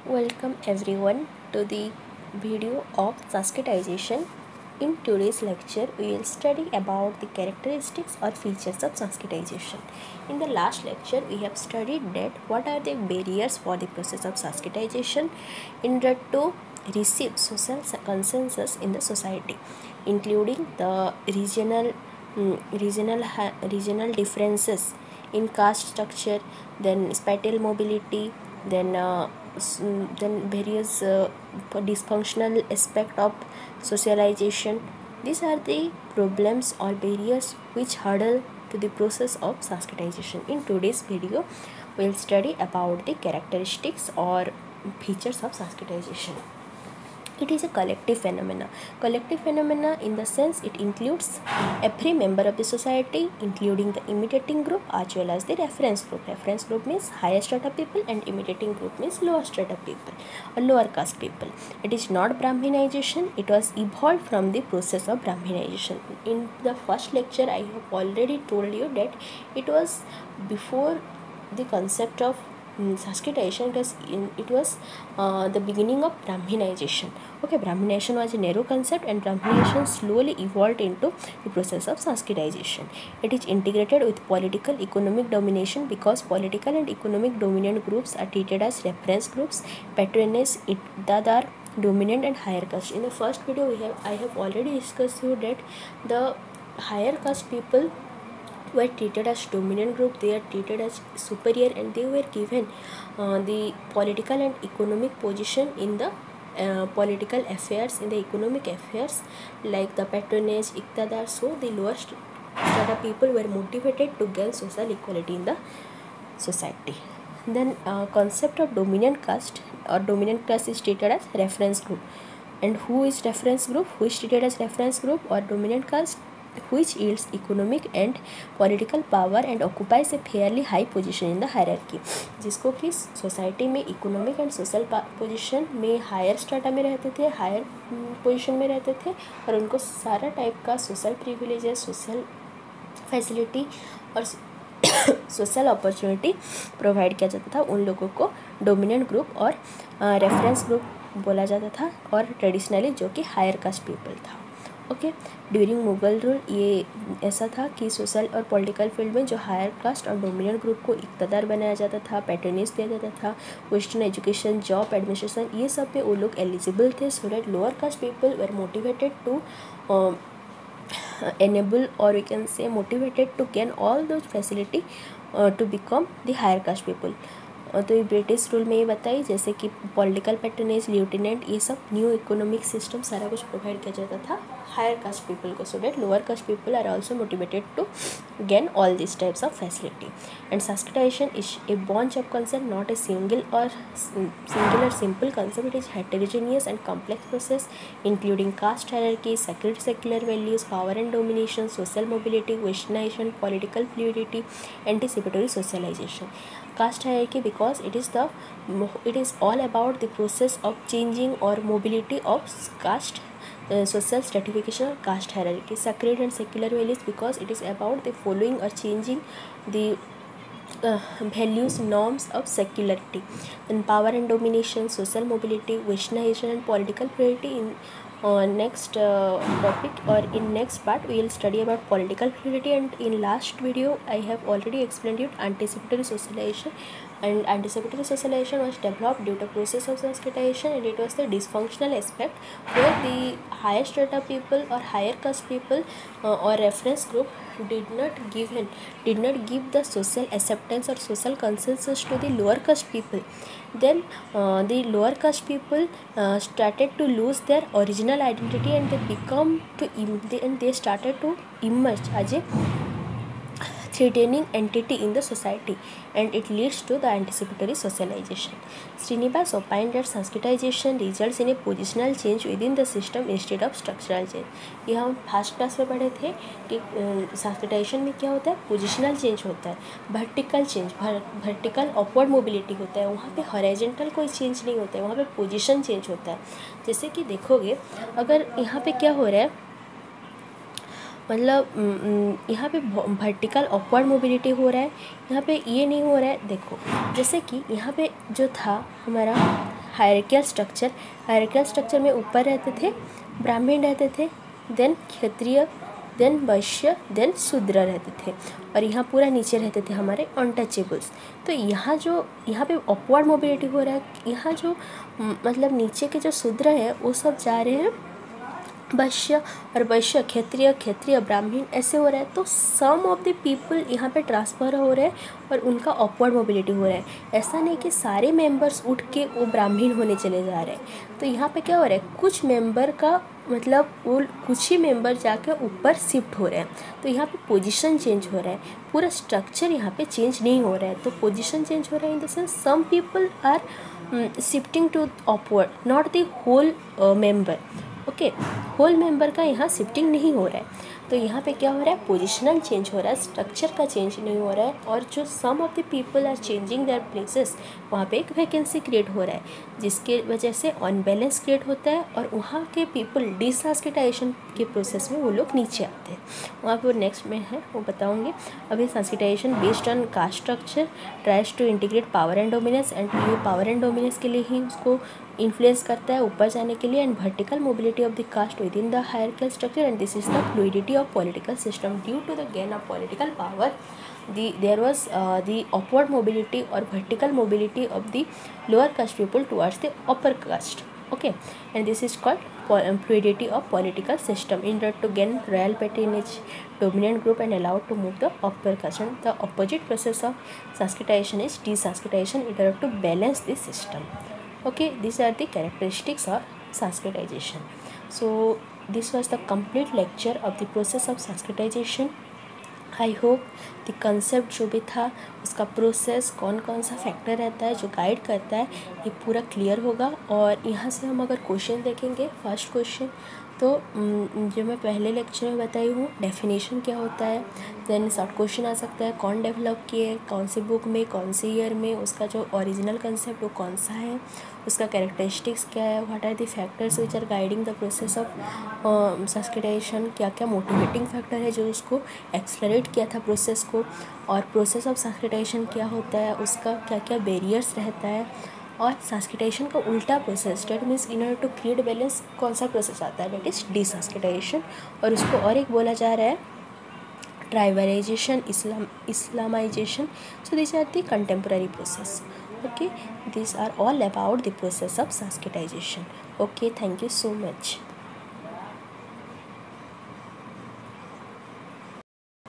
Welcome everyone to the video of Sanskritization. In today's lecture, we will study about the characteristics or features of Sanskritization. In the last lecture, we have studied that what are the barriers for the process of Sanskritization in order to receive social consensus in the society, including the regional differences in caste structure, then spatial mobility, then then various dysfunctional aspect of socialization. These are the problems or barriers which hurdle to the process of Sanskritization. In today's video, we will study about the characteristics or features of Sanskritization. It is a collective phenomena in the sense it includes every member of the society, including the imitating group as well as the reference group means higher strata people and imitating group means lower strata people or lower caste people. It is not Brahminization, it was evolved from the process of Brahminization. In the first lecture I have already told you that it was before the concept of Sanskritization. It was the beginning of Brahminization. Okay, Brahminization was a narrow concept and Brahminization slowly evolved into the process of Sanskritization. It is integrated with political economic domination because political and economic dominant groups are treated as reference groups, patronage, iqtidar, dominant and higher caste. In the first video I have already discussed you that the higher caste people were treated as dominant group, they are treated as superior and they were given the political and economic position in the political affairs, in the economic affairs like the patronage, iqtidar. So the lower strata people were motivated to gain social equality in the society. Then concept of dominant caste is treated as reference group. And who is reference group? Who is treated as reference group or dominant caste? Which yields economic and political power and occupies a fairly high position in the hierarchy. जिसको कि society में economic and social position में higher strata में रहते थे, higher position में रहते थे और उनको सारा टाइप का सोशल प्रिविलेजेस, सोशल फैसिलिटी और सोशल अपॉर्चुनिटी प्रोवाइड किया जाता था. उन लोगों को डोमिनेंट ग्रुप और रेफरेंस ग्रुप बोला जाता था और ट्रेडिशनली जो कि हायर कास्ट पीपल था. ओके, ड्यूरिंग मुगल रूल ये ऐसा था कि सोशल और पॉलिटिकल फील्ड में जो हायर कास्ट और डोमिनेंट ग्रुप को इक़्तिदार बनाया जाता था, पैट्रोनेज दिया जाता था, वेस्टर्न एजुकेशन, जॉब, एडमिनिस्ट्रेशन, ये सब पे वो लोग एलिजिबल थे. So that lower caste people were motivated to enable or we can say motivated to gain all those facility to become the higher caste people. तो ये ब्रिटिश रूल में ये बताई जैसे कि पॉलिटिकल पैट्रनेज, ल्यूटिनेंट, ये सब न्यू इकोनॉमिक सिस्टम सारा कुछ प्रोवाइड किया जाता था हायर कास्ट पीपल को. So that lower caste people are also motivated to gain all this types of facility. And Sanskritisation is a bunch of concept, not a single or simple concept. It is heterogeneous and complex process including caste hierarchy, secular values, power and domination, social mobility, westernization, political fluidity, anticipatory socialization. Caste hierarchy because it is all about the process of changing or mobility of caste, social stratification or caste hierarchy. Sacred and secular values because it is about the following or changing the values, norms of secularity. Then power and domination, social mobility, westernization and political fluidity. In next topic or in next part we will study about political fluidity. And in last video I have already explained you anticipatory socialization, and anticipatory socialization was developed due to process of Sanskritization, and it was the dysfunctional aspect where the higher strata people or higher caste people or reference group did not give the social acceptance or social consensus to the lower caste people. Then the lower caste people started to lose their original identity and they started to emerge as a threatening entity in the society, and it leads to the anticipatory socialization. Srinivas opined that Sanskritization results in a positional change within the system instead of structural change. ये हम first class में पढ़े थे कि Sanskritization में क्या होता है, पोजिशनल चेंज होता है, वर्टिकल अपवर्ड मोबिलिटी होता है. वहाँ पे हॉरिजॉन्टल कोई चेंज नहीं होता है, वहाँ पे पोजिशन चेंज होता है. जैसे कि देखोगे अगर यहाँ पे क्या हो रहा है, मतलब यहाँ पे वर्टिकल अपवर्ड मोबिलिटी हो रहा है, यहाँ पे ये नहीं हो रहा है. देखो जैसे कि यहाँ पे जो था हमारा हायरार्कियल स्ट्रक्चर में ऊपर रहते थे ब्राह्मण रहते थे, देन क्षत्रिय, देन वैश्य, देन शूद्र रहते थे, और यहाँ पूरा नीचे रहते थे हमारे अनटचेबल्स। तो यहाँ पे अपवर्ड मोबिलिटी हो रहा है। यहाँ जो मतलब नीचे के जो शूद्र है वो सब जा रहे हैं वैश्य, और वैश्य क्षत्रिय ब्राह्मण ऐसे हो रहा है। तो सम ऑफ द पीपल यहाँ पे ट्रांसफ़र हो रहे हैं और उनका अपवर्ड मोबिलिटी हो रहा है। ऐसा नहीं कि सारे मेंबर्स उठ के वो ब्राह्मण होने चले जा रहे हैं। तो यहाँ पे क्या हो रहा है, कुछ मेंबर का मतलब वो कुछ ही मेंबर जाके ऊपर शिफ्ट हो रहे हैं। तो यहाँ पे पोजीशन चेंज हो रहा है, पूरा स्ट्रक्चर यहाँ पे चेंज नहीं हो रहा है। तो पोजीशन चेंज हो रहा है in the sense some people are shifting to upward, not the whole member. Okay, whole member का यहाँ शिफ्टिंग नहीं हो रहा है। तो यहाँ पे क्या हो रहा है, पोजिशनल चेंज हो रहा है, स्ट्रक्चर का चेंज नहीं हो रहा है। और जो some of the people are changing their places, वहाँ पे एक वैकेंसी क्रिएट हो रहा है, जिसके वजह से अनबैलेंस क्रिएट होता है और वहाँ के पीपल डिसंस्क्रिटाइजेशन के प्रोसेस में वो लोग नीचे आते हैं। वहाँ पे वो नेक्स्ट में है, वो बताऊँगी। अभी sanskritization based on caste structure tries to integrate power and dominance, and ये पावर एंड डोमिनेंस के लिए ही उसको इन्फ्लुएंस करता है ऊपर जाने के लिए। And vertical mobility of the caste within the hierarchical structure, and this is the fluidity of political system due to the gain of political power. There was the upward mobility or vertical mobility of the lower caste people towards the upper caste. Okay, and this is called fluidity of political system in order to gain royal patronage, dominant group, and allowed to move the upper caste. And the opposite process of sanskritization is desanskritization in order to balance the system. Okay, these are the characteristics of sanskritization. So this was the complete lecture of the process of sanskritization. I hope the concept जो भी था उसका process, कौन कौन सा factor रहता है जो गाइड करता है, ये पूरा क्लियर होगा। और यहाँ से हम अगर क्वेश्चन देखेंगे, फर्स्ट क्वेश्चन तो जो मैं पहले लेक्चर में बताई हूँ डेफिनेशन क्या होता है। देन शॉर्ट क्वेश्चन आ सकता है, कौन डेवलप किए, कौन सी बुक में, कौन सी ईयर में, उसका जो ओरिजिनल कंसेप्ट वो कौन सा है, उसका कैरेक्टरिस्टिक्स क्या है, what are the factors which are guiding the process of sanskritization, क्या क्या मोटिवेटिंग फैक्टर है जो उसको एक्सलरेट किया था प्रोसेस को, और प्रोसेस ऑफ संस्क्रिटाइजेशन क्या होता है, उसका क्या क्या बैरियर्स रहता है, और संस्क्रिटाइजेशन का उल्टा process that means in order to create balance कौन सा प्रोसेस आता है, डेट इज डिसंस्क्रिटाइजेशन। और उसको और एक बोला जा रहा है tribalization, islamization. So this are the contemporary process. Okay, these are all about the process of sanskritization. Okay, thank you so much.